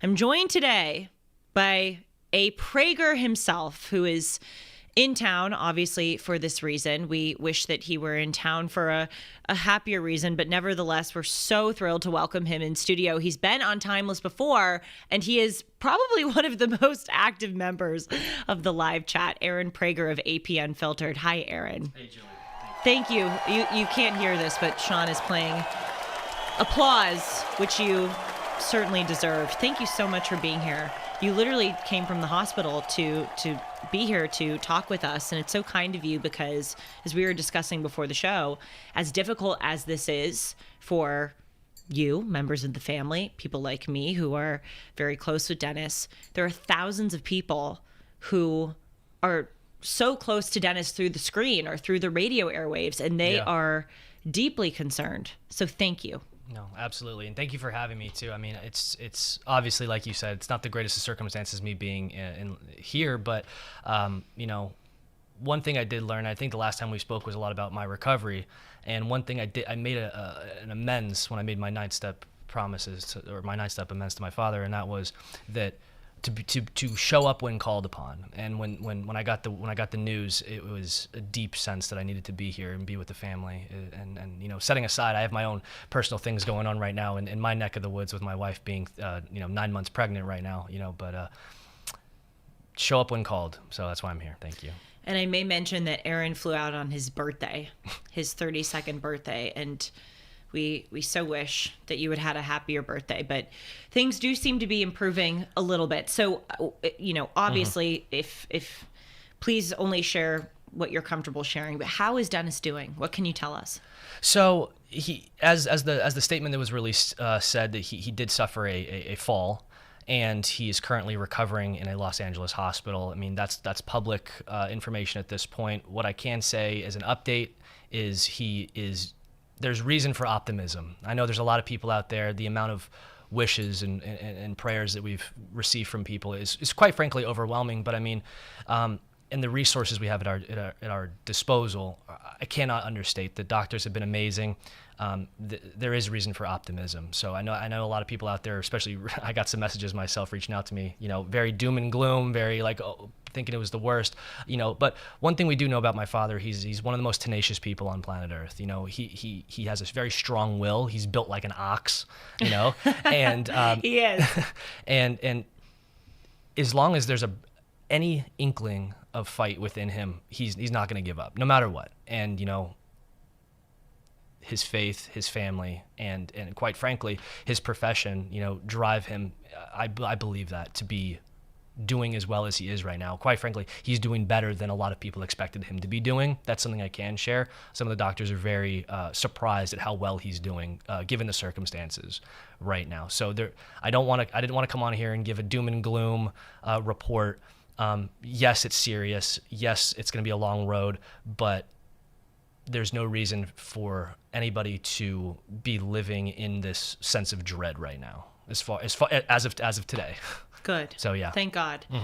I'm joined today by a Prager himself who is in town, obviously, for this reason. We wish that he were in town for a happier reason, but nevertheless, we're so thrilled to welcome him in studio. He's been on Timeless before, and he is probably one of the most active members of the live chat, Aaron Prager of AP Unfiltered. Hi, Aaron. Hey, Julie. Thank you. You can't hear this, but Sean is playing applause, which you certainly deserve. Thank you so much for being here. You literally came from the hospital to be here to talk with us, and it's so kind of you because, as we were discussing before the show, as difficult as this is for you, members of the family, people like me who are very close with Dennis, there are thousands of people who are so close to Dennis through the screen or through the radio airwaves, and they are deeply concerned. So thank you. No, absolutely. And thank you for having me too. I mean, it's obviously, like you said, it's not the greatest of circumstances me being in here, but one thing I did learn, I think the last time we spoke was a lot about my recovery. And one thing I made an amends when I made my 9-step promises or my 9-step amends to my father. And that was that to show up when called upon. And when I got the news, it was a deep sense that I needed to be here and be with the family. And setting aside, I have my own personal things going on right now in my neck of the woods with my wife being 9 months pregnant right now. But show up when called. So that's why I'm here. Thank you. And I may mention that Aaron flew out on his birthday, his 32nd birthday, and we so wish that you had had a happier birthday, but things do seem to be improving a little bit. So, obviously, if please only share what you're comfortable sharing, but how is Dennis doing? What can you tell us? So he, as the statement that was released said, that he did suffer a fall, and he is currently recovering in a Los Angeles hospital. I mean, that's public information at this point. What I can say as an update is there's reason for optimism. I know there's a lot of people out there. The amount of wishes and prayers that we've received from people is quite frankly overwhelming. But I mean, and the resources we have at our disposal, I cannot understate. The doctors have been amazing. There is reason for optimism. So I know a lot of people out there, especially I got some messages myself reaching out to me, very doom and gloom, very thinking it was the worst, but one thing we do know about my father, he's one of the most tenacious people on planet Earth. He has a very strong will. He's built like an ox, and He is. and as long as there's any inkling of fight within him, he's not going to give up no matter what. And his faith, his family, and quite frankly, his profession, drive him. I believe that to be doing as well as he is right now. Quite frankly, he's doing better than a lot of people expected him to be doing. That's something I can share. Some of the doctors are very surprised at how well he's doing, given the circumstances right now. So I didn't want to come on here and give a doom and gloom report. Yes, it's serious. Yes, it's going to be a long road, but there's no reason for anybody to be living in this sense of dread right now, as of today. Good. So yeah. Thank God. Mm-hmm.